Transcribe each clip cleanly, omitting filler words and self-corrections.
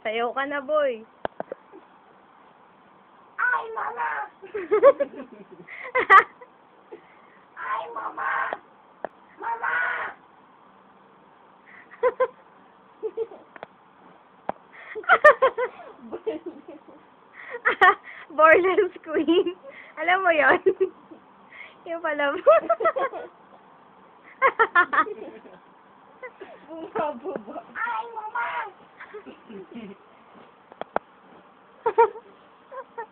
Sayaw ka na, boy. Ay, mama! Ay, mama! Mama! Border's Queen. Alam mo yon? Yung pala mo. Bumababa. Ay, mama!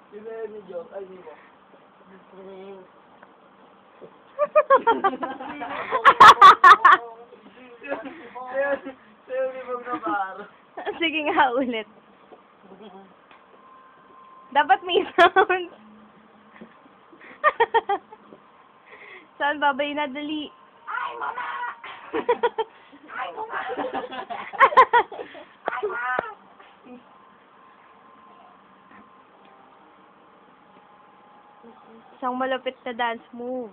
Sino yun ni Joe? Ay, di ba? Sa'yo ni Bob Navarro. Sige nga, ulit. Dapat may sound. Saan babay na dali? Ay, mama! Ay, mama! Ay, mama! Isang malapit na dance move.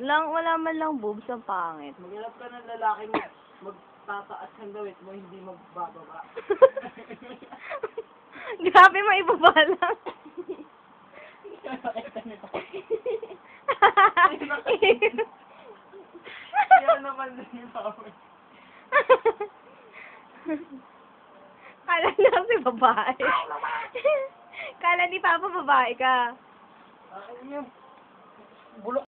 Wala man lang boobs, ang pangit. Maghanap ka ng lalaking magtataas ng gawit mo, hindi magbababa. Grabe, maibaba lang. Kaya naman din yung power. Kala niya kasi babae. Kala ni Papa babae ka. Ano yun? Bulok